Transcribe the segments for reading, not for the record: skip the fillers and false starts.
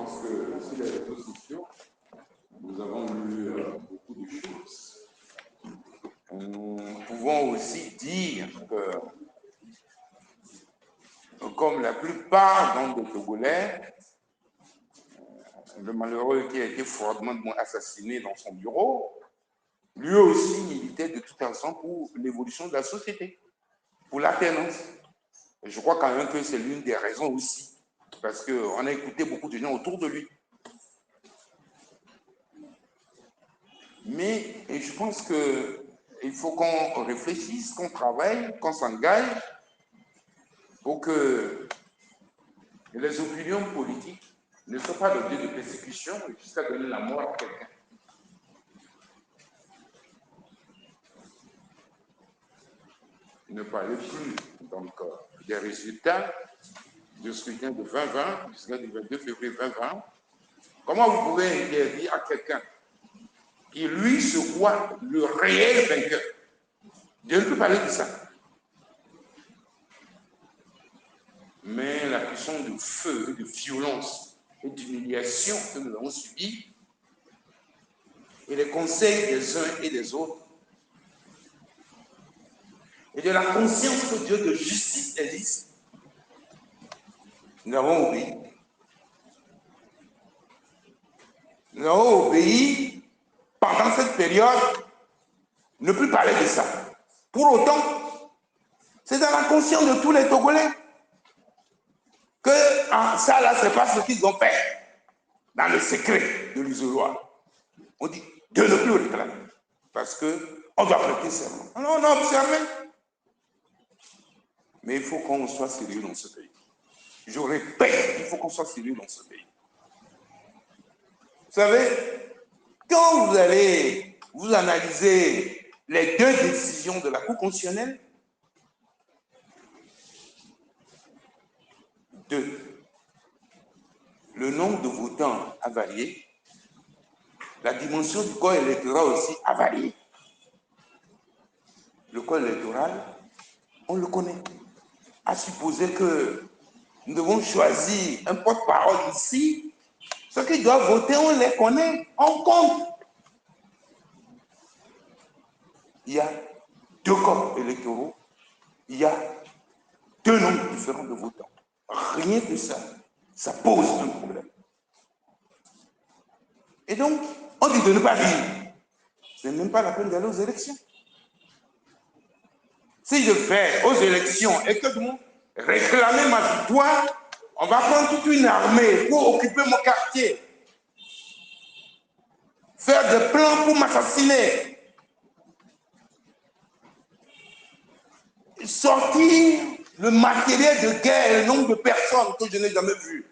pense que sur les réseaux sociaux, nous avons lu beaucoup de choses. Nous pouvons aussi dire que, comme la plupart des Togolais, le malheureux qui a été froidement assassiné dans son bureau, lui aussi militait de toute façon pour l'évolution de la société, pour l'alternance. Je crois quand même que c'est l'une des raisons aussi, parce qu'on a écouté beaucoup de gens autour de lui. Mais je pense qu'il faut qu'on réfléchisse, qu'on travaille, qu'on s'engage pour que les opinions politiques ne soient pas l'objet de persécution jusqu'à donner la mort à quelqu'un. Ne parlez plus donc des résultats du scrutin de 2020, du scrutin du 22 février 2020. Comment vous pouvez interdire à quelqu'un qui, lui, se croit le réel vainqueur? Je ne peux parler de ça. Mais la cuisson de feu, de violence et d'humiliation que nous avons subie, et les conseils des uns et des autres, et de la conscience que Dieu de justice existe, nous avons obéi. Nous avons obéi pendant cette période, ne plus parler de ça. Pour autant, c'est dans la conscience de tous les Togolais que ça là, c'est pas ce qu'ils ont fait dans le secret de l'isoloir. On dit de ne plus réclamer parce qu'on doit prêter serment. Non, on a observé. Mais il faut qu'on soit sérieux dans ce pays. Je répète, il faut qu'on soit sérieux dans ce pays. Vous savez, quand vous allez vous analyser les deux décisions de la Cour constitutionnelle, le nombre de votants a varié, la dimension du corps électoral aussi a varié. Le corps électoral, on le connaît. À supposer que nous devons choisir un porte-parole ici, ceux qui doivent voter, on les connaît, on compte. Il y a deux corps électoraux, il y a deux nombres différents de votants. Rien que ça, ça pose un problème. Et donc, on dit de ne pas dire. Ce n'est même pas la peine d'aller aux élections. Si je vais aux élections et que nous réclamer ma victoire, on va prendre toute une armée pour occuper mon quartier, faire des plans pour m'assassiner, sortir le matériel de guerre et le nombre de personnes que je n'ai jamais vu.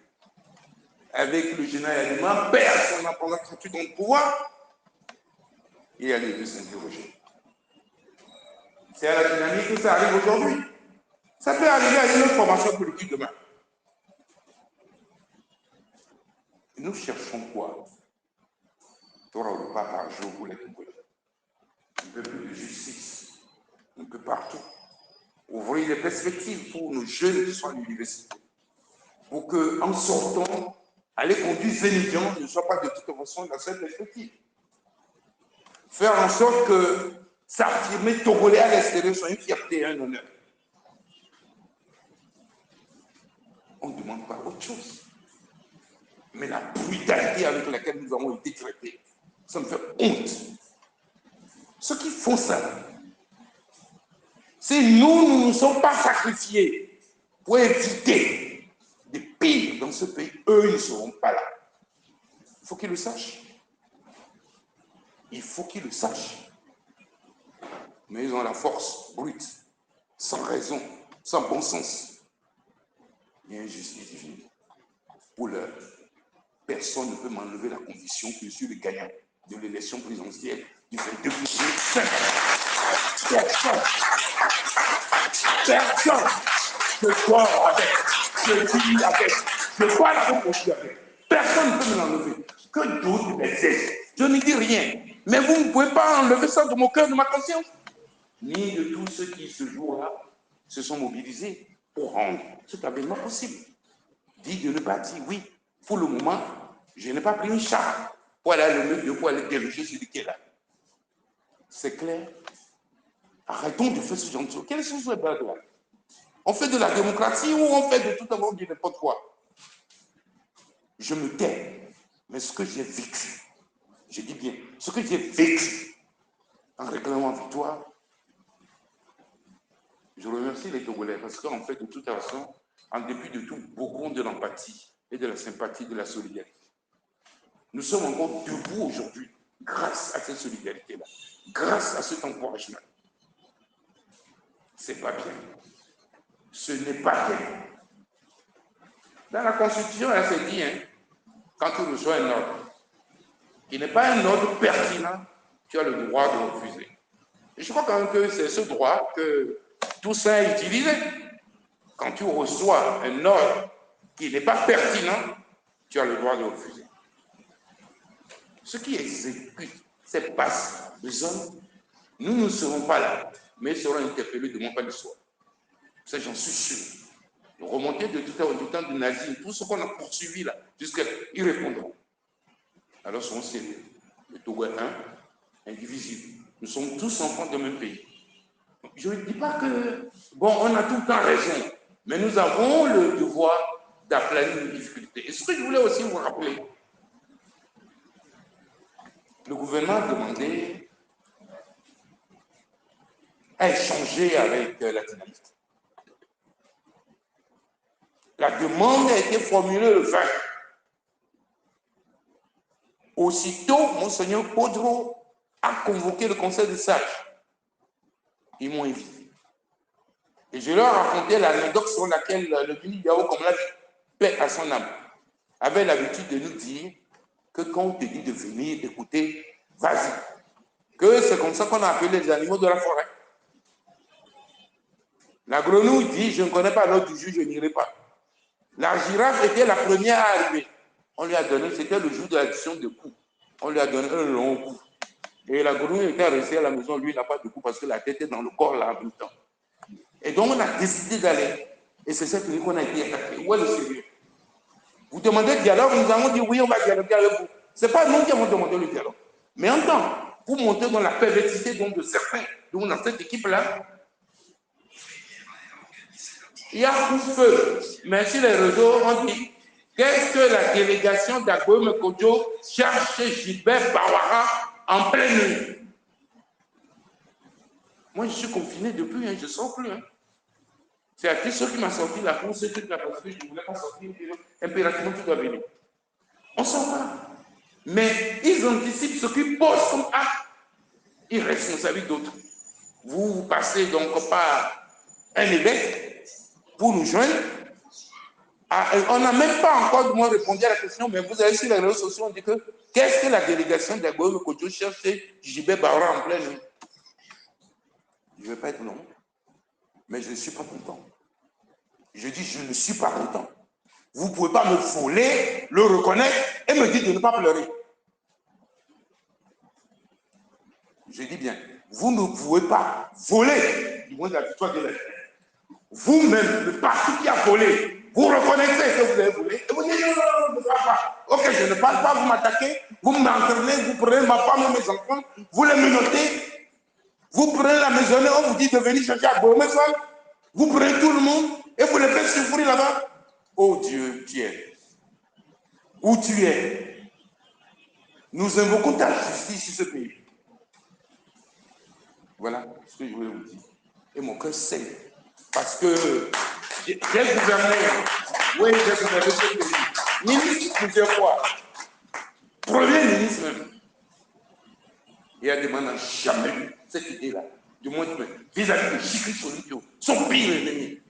Avec le général Alima, personne n'a pendant 38 ans de pouvoir, il y a lieu de s'interroger. C'est à la dynamique que ça arrive aujourd'hui. Ça peut arriver à une autre formation politique demain. Nous cherchons quoi? Tu auras le pas par jour pour les Congolais. Un peu plus de justice, un peu partout. Ouvrir des perspectives pour nos jeunes qui sont à l'université. Pour qu'en sortant, aller conduire ces étudiants ne soit pas de toute façon dans cette perspective. Faire en sorte que s'affirmer Togolais à l'extérieur soit une fierté et un honneur. On ne demande pas autre chose. Mais la brutalité avec laquelle nous avons été traités, ça me fait honte. Ceux qui font ça, si nous ne nous sommes pas sacrifiés pour éviter des pires dans ce pays, eux, ils ne seront pas là. Il faut qu'ils le sachent. Il faut qu'ils le sachent. Mais ils ont la force brute, sans raison, sans bon sens. Il y a une justice divine. Pour l'heure, personne ne peut m'enlever la conviction que je suis le gagnant de l'élection présidentielle du 22 février. Personne. Personne. Je dors avec. Je vis avec. Je vois la proposition avec. Personne ne peut me l'enlever. Que d'autres m'exercent. Je ne dis rien. Mais vous ne pouvez pas enlever ça de mon cœur, de ma conscience. Ni de tous ceux qui, ce jour-là, se sont mobilisés pour rendre cet avènement possible. Dit de ne pas dire oui. Pour le moment, Je n'ai pas pris une char pour aller à l'ONU, pour aller déloger celui qui est là. C'est clair? Arrêtons de faire ce genre de choses. Quelles sont ces blagues-là? On fait de la démocratie ou on fait de tout un monde de n'importe quoi? Je me tais. Mais ce que j'ai vécu, je dis bien, ce que j'ai vécu en réclamant victoire, je remercie les Togolais parce qu'en fait, de toute façon, en dépit de tout, beaucoup ont de l'empathie et de la sympathie, de la solidarité. Nous sommes encore debout aujourd'hui grâce à cette solidarité-là, grâce à cet encouragement. C'est pas bien. Ce n'est pas bien. Dans la Constitution, elle s'est dit, hein, quand tu reçois un ordre qui n'est pas un ordre pertinent, tu as le droit de refuser. Et je crois quand même que c'est ce droit que Toussaint a utilisé. Quand tu reçois un ordre qui n'est pas pertinent, tu as le droit de refuser. Ceux qui exécutent ces passes de zone, nous ne serons pas là, mais ils seront interpellés de mon pas de soi. Ça, j'en suis sûr. Remonter de tout du temps du nazisme, tout ce qu'on a poursuivi là, jusqu'à ils répondront. Alors seront sérieux. Le Togo est indivisible. Nous sommes tous enfants d'un même pays. Je ne dis pas que, bon, on a tout le temps raison, mais nous avons le devoir d'aplanir les difficultés. Et ce que je voulais aussi vous rappeler, le gouvernement a demandé à échanger avec la dynamique. La demande a été formulée le 20. Aussitôt, Monseigneur Podro a convoqué le conseil des sages. Ils m'ont invité. Et je leur ai raconté l'anecdote sur laquelle le ministre Yao, comme l'a dit, paix à son âme, avait l'habitude de nous dire que quand on te dit de venir écouter, vas-y. Que c'est comme ça qu'on a appelé les animaux de la forêt. La grenouille dit, je ne connais pas l'ordre du juge, je n'irai pas. La girafe était la première à arriver. On lui a donné, c'était le jour de l'addition de coups. On lui a donné un long coup. Et la grenouille était restée à la maison, lui, il n'a pas de coup parce que la tête est dans le corps là en même temps. Et donc, on a décidé d'aller. Et c'est cette nuit qu'on a été attaqué. Où est le sérieux? Vous demandez le dialogue, nous avons dit oui, on va dialoguer avec vous. Ce n'est pas nous qui avons demandé le dialogue. Mais en temps, pour monter dans la perversité de certains, donc dans cette équipe-là, il y a coup de feu. Mais sur les réseaux, on dit qu'est-ce que la délégation d'Agoye Kodjo cherche chez Gilbert Bawara en pleine nuit? Moi, je suis confiné depuis, hein, je ne sors plus. Hein. C'est à qui ceux qui m'ont sorti la course, ceux qui m'ont parce que je ne voulais pas sortir, impérativement, tu dois venir. On ne sort pas. Mais ils anticipent ce qu'ils posent comme acte irresponsable d'autres. Vous passez donc par un évêque pour nous joindre. On n'a même pas encore moi répondu à la question, mais vous avez sur les réseaux sociaux, on dit que qu'est-ce que la délégation d'Agoye Kodjo cherche chez Gilbert Bawara en pleine nuit? Je ne vais pas être long, mais je ne suis pas content. Je dis, je ne suis pas content. Vous ne pouvez pas me voler, le reconnaître et me dire de ne pas pleurer. Je dis bien, vous ne pouvez pas voler, du moins la victoire de la vie. Vous-même, le parti qui a volé, vous reconnaissez que vous avez volé et vous dites non, ne parle pas. Ok, je ne parle pas, vous m'attaquez, vous m'entraînez, vous prenez ma femme et mes enfants, vous les menotez, vous prenez la maisonnée, on vous dit de venir chercher à Beaumesol, vous prenez tout le monde et vous les faites souffrir là-bas. Oh Dieu, tu es. Où tu es? Nous invoquons ta justice sur ce pays. Voilà ce que je voulais vous dire. Et mon cœur saigne. Parce que j'ai gouverné, oui, j'ai gouverné ce pays. Ministre plusieurs fois. Premier ministre même. Et a demandé jamais eu cette idée-là. Du moins, vis-à-vis de Chikri Solidio, son pire ennemi.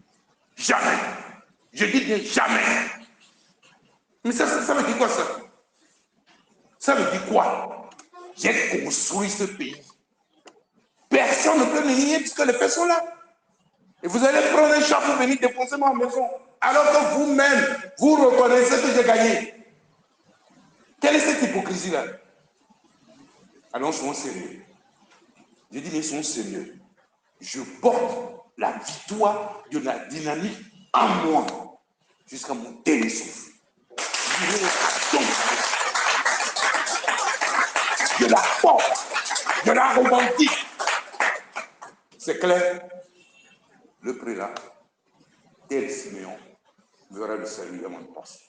Jamais. Je dis bien jamais. Mais ça veut dire quoi ça? Ça veut dire quoi? J'ai construit ce pays. Personne ne peut me nier puisque les personnes sont là. Et vous allez prendre un chat pour venir défoncer ma maison. Alors que vous-même, vous reconnaissez que j'ai gagné. Quelle est cette hypocrisie-là? Alors, soyons sérieux. Je dis, mais soyons sérieux. Je porte la victoire de la dynamique en moi jusqu'à mon dernier souffle. la pop, de la romantique. C'est clair? Le prélat, tel Siméon, verra le salut à mon poste.